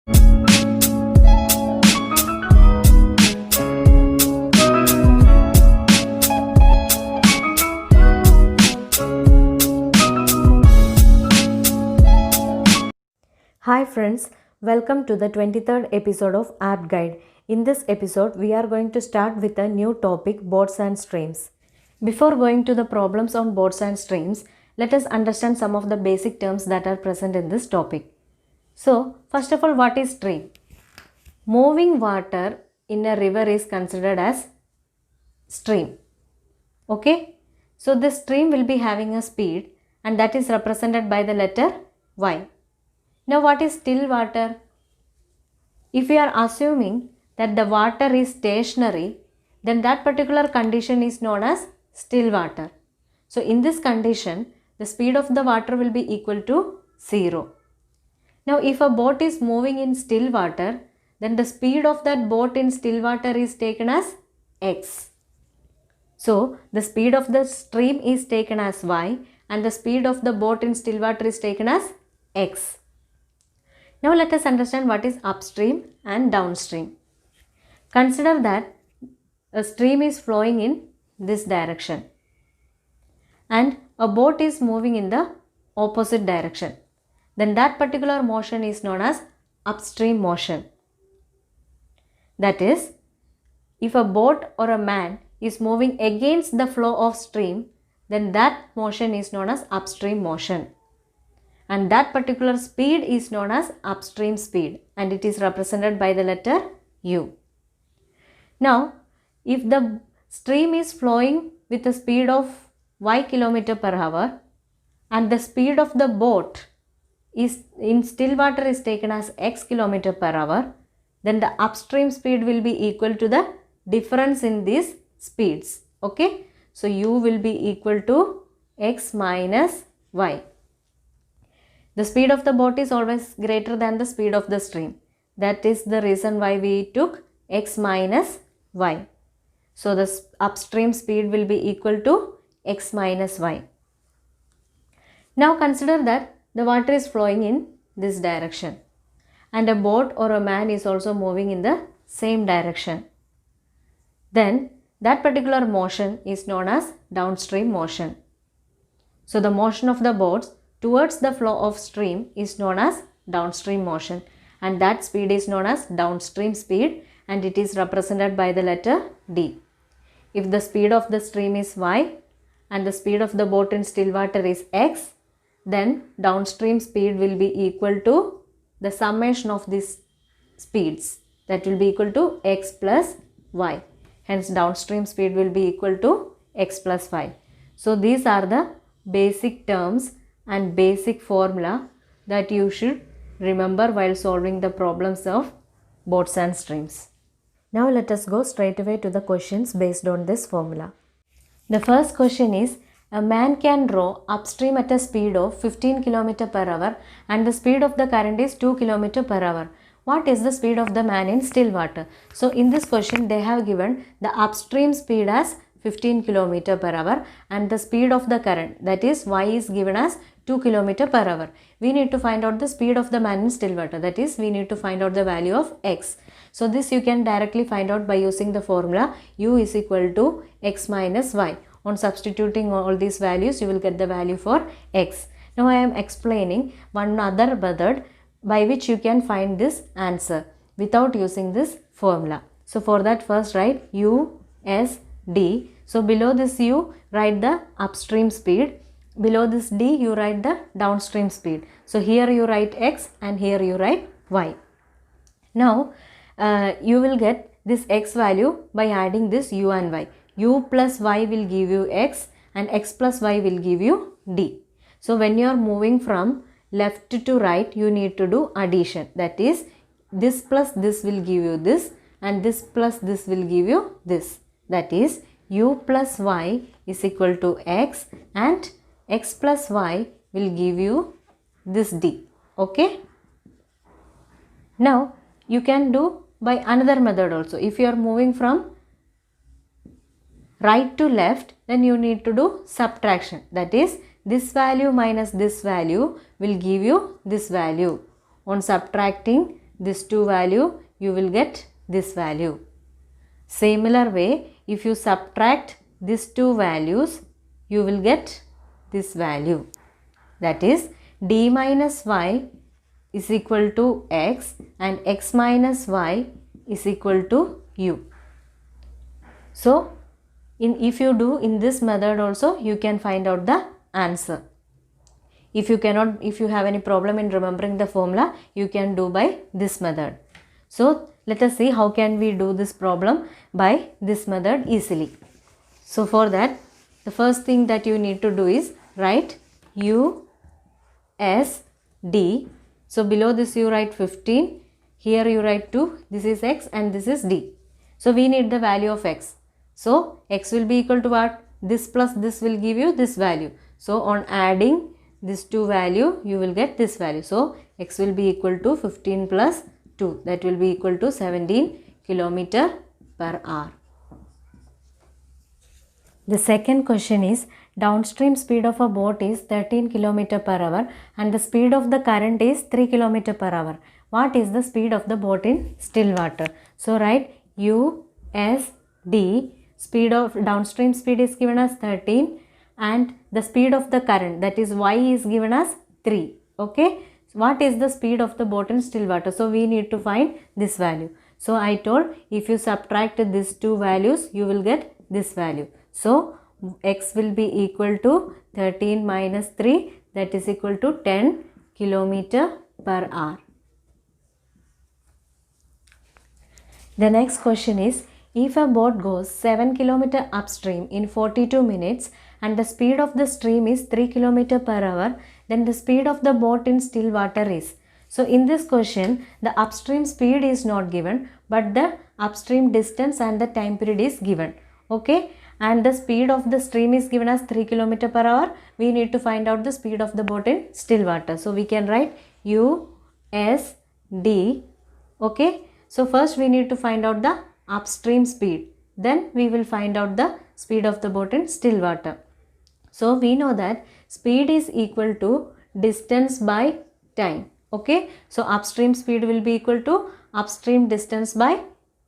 Hi friends, welcome to the 23rd episode of App Guide. In this episode, we are going to start with a new topic, boards and streams. Before going to the problems on boards and streams, let us understand some of the basic terms that are present in this topic. So, first of all, what is stream? Moving water in a river is considered as stream. Okay? So, this stream will be having a speed and that is represented by the letter Y. Now, what is still water? If we are assuming that the water is stationary, then that particular condition is known as still water. So, in this condition, the speed of the water will be equal to 0. Now, if a boat is moving in still water, then the speed of that boat in still water is taken as x. So, the speed of the stream is taken as y and the speed of the boat in still water is taken as x. Now let us understand what is upstream and downstream. Consider that a stream is flowing in this direction and a boat is moving in the opposite direction. Then that particular motion is known as upstream motion. That is, if a boat or a man is moving against the flow of stream, then that motion is known as upstream motion. And that particular speed is known as upstream speed and it is represented by the letter U. Now, if the stream is flowing with a speed of y km/h and the speed of the boat is in still water is taken as x km/h, then the upstream speed will be equal to the difference in these speeds. Okay, so U will be equal to x minus y. The speed of the boat is always greater than the speed of the stream. That is the reason why we took x minus y. So the upstream speed will be equal to x minus y. Now consider that the water is flowing in this direction and a boat or a man is also moving in the same direction. Then that particular motion is known as downstream motion. So the motion of the boats towards the flow of stream is known as downstream motion and that speed is known as downstream speed and it is represented by the letter D. If the speed of the stream is y and the speed of the boat in still water is x, then downstream speed will be equal to the summation of these speeds, that will be equal to x plus y. Hence downstream speed will be equal to x plus y. So these are the basic terms and basic formula that you should remember while solving the problems of boats and streams. Now let us go straight away to the questions based on this formula. The first question is, a man can row upstream at a speed of 15 km/h and the speed of the current is 2 km/h. What is the speed of the man in still water? So in this question they have given the upstream speed as 15 km/h and the speed of the current, that is y, is given as 2 km/h. We need to find out the speed of the man in still water, that is we need to find out the value of x. So this you can directly find out by using the formula U is equal to x minus y. On substituting all these values you will get the value for x. Now I am explaining one other method by which you can find this answer without using this formula. So for that, first write U S D. So below this U write the upstream speed, below this D you write the downstream speed. So here you write x and here you write y. Now you will get this x value by adding this U and y. U plus y will give you x and x plus y will give you D. So when you are moving from left to right, you need to do addition, that is this plus this will give you this and this plus this will give you this, that is U plus y is equal to x and x plus y will give you this D. Okay. Now you can do by another method also. If you are moving from right to left, then you need to do subtraction, that is this value minus this value will give you this value. On subtracting this 2 value, you will get this value. Similar way, if you subtract these 2 values, you will get this value. That is d minus y is equal to x and x minus y is equal to u. So, if you do in this method also, you can find out the answer. If you have any problem in remembering the formula, you can do by this method. So, let us see how can we do this problem by this method easily. So, for that, the first thing that you need to do is write u s d. So, below this you write 15, here you write 2, this is x and this is d. So, we need the value of x. So, x will be equal to what? This plus this will give you this value. So, on adding this 2 value, you will get this value. So, x will be equal to 15 plus 2, that will be equal to 17 km per hour. The second question is, downstream speed of a boat is 13 km per hour and the speed of the current is 3 km per hour. What is the speed of the boat in still water? So, write u s d. Speed of downstream speed is given as 13 and the speed of the current, that is y, is given as 3. Okay. So, what is the speed of the boat in still water? So, we need to find this value. So, I told if you subtract these 2 values, you will get this value. So, x will be equal to 13 minus 3, that is equal to 10 km per hour. The next question is, if a boat goes 7 km upstream in 42 minutes and the speed of the stream is 3 km per hour, then the speed of the boat in still water is. So, in this question, the upstream speed is not given, but the upstream distance and the time period is given. Okay. And the speed of the stream is given as 3 km per hour. We need to find out the speed of the boat in still water. So, we can write u s d. Okay. So, first we need to find out the upstream speed. Then we will find out the speed of the boat in still water. So, we know that speed is equal to distance by time. Okay. So, upstream speed will be equal to upstream distance by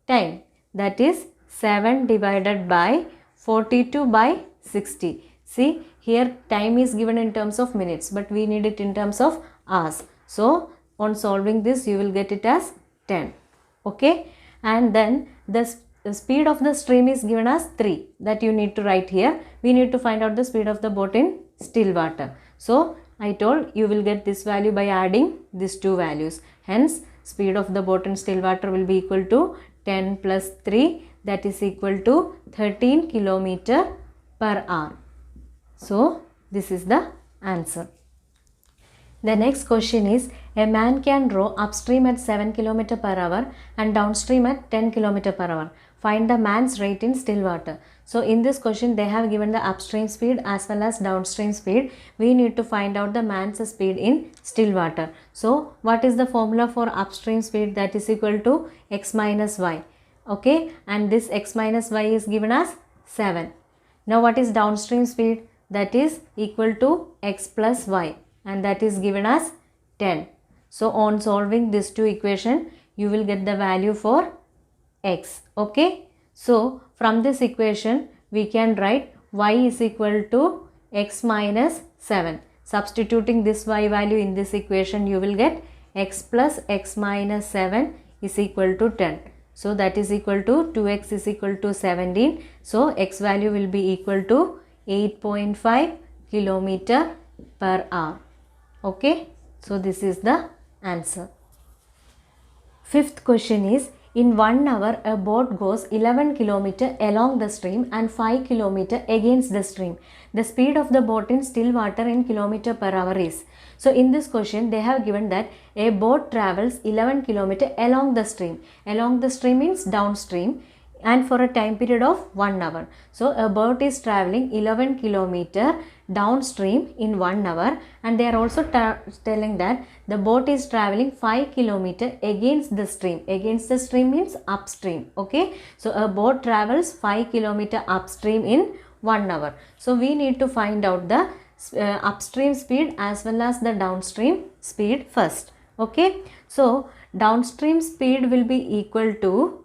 time. That is 7 divided by 42 by 60. See, here time is given in terms of minutes, but we need it in terms of hours. So, on solving this, you will get it as 10. Okay. And then the speed of the stream is given as 3, that you need to write here. We need to find out the speed of the boat in still water. So, I told you will get this value by adding these 2 values. Hence, speed of the boat in still water will be equal to 10 plus 3, that is equal to 13 km per hour. So, this is the answer. The next question is, a man can row upstream at 7 km per hour and downstream at 10 km per hour. Find the man's rate in still water. So, in this question, they have given the upstream speed as well as downstream speed. We need to find out the man's speed in still water. So, what is the formula for upstream speed? That is equal to x minus y. Okay, and this x minus y is given as 7. Now, what is downstream speed? That is equal to x plus y, and that is given as 10. So, on solving these 2 equations, you will get the value for x. Okay. So, from this equation, we can write y is equal to x minus 7. Substituting this y value in this equation, you will get x plus x minus 7 is equal to 10. So, that is equal to 2x is equal to 17. So, x value will be equal to 8.5 km per hour. Okay. So, this is the answer. Fifth question is, in 1 hour, a boat goes 11 km along the stream and 5 km against the stream. The speed of the boat in still water in km per hour is. So, in this question, they have given that a boat travels 11 km along the stream. Along the stream means downstream, and for a time period of 1 hour. So, a boat is traveling 11 km downstream in 1 hour, and they are also telling that the boat is traveling 5 km against the stream. Against the stream means upstream. Okay. So, a boat travels 5 km upstream in 1 hour. So, we need to find out the upstream speed as well as the downstream speed first. Okay. So, downstream speed will be equal to,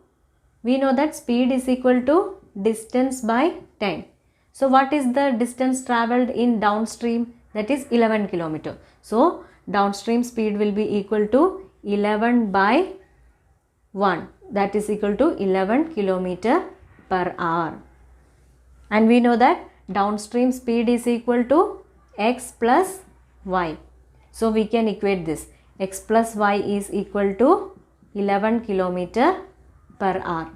we know that speed is equal to distance by time. So what is the distance traveled in downstream? That is 11 kilometer. So downstream speed will be equal to 11 by 1, that is equal to 11 kilometer per hour. And we know that downstream speed is equal to x plus y. So we can equate this. X plus y is equal to 11 kilometer per hour.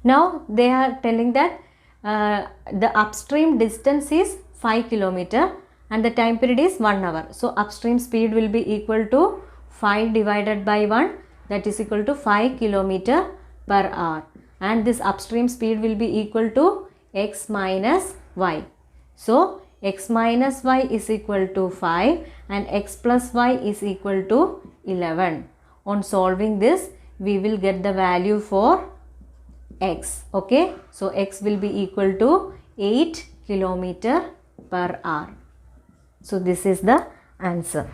Now they are telling that the upstream distance is 5 kilometer and the time period is 1 hour. So upstream speed will be equal to 5 divided by 1, that is equal to 5 kilometer per hour. And this upstream speed will be equal to x minus y. So x minus y is equal to 5 and x plus y is equal to 11. On solving this, we will get the value for x. Okay, so x will be equal to 8 kilometer per hour. So this is the answer.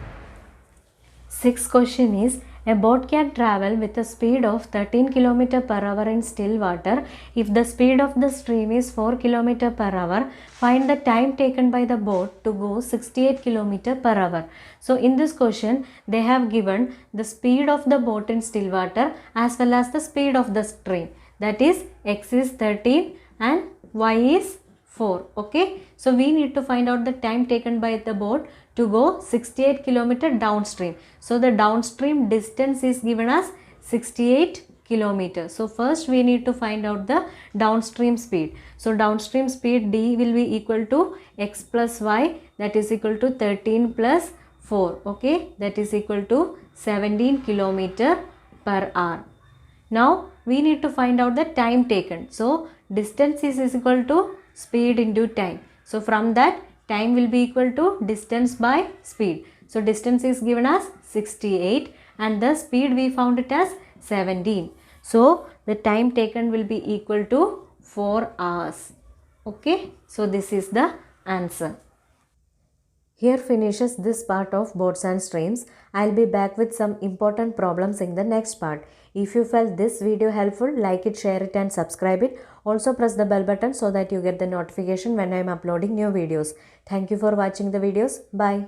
Sixth question is, a boat can travel with a speed of 13 km per hour in still water. If the speed of the stream is 4 km per hour, find the time taken by the boat to go 68 km per hour. So in this question, they have given the speed of the boat in still water as well as the speed of the stream. That is, x is 13 and y is 4. Okay, so we need to find out the time taken by the boat to go 68 km downstream. So the downstream distance is given as 68 km. So first we need to find out the downstream speed. So downstream speed d will be equal to x plus y, that is equal to 13 plus 4. Okay, that is equal to 17 km per hour. Now we need to find out the time taken. So distance is equal to speed into time. So from that, time will be equal to distance by speed. So distance is given as 68 and the speed we found it as 17. So the time taken will be equal to 4 hours. Okay, so this is the answer. Here finishes this part of boats and streams. I'll be back with some important problems in the next part. If you felt this video helpful, like it, share it and subscribe it. Also press the bell button so that you get the notification when I am uploading new videos. Thank you for watching the videos. Bye.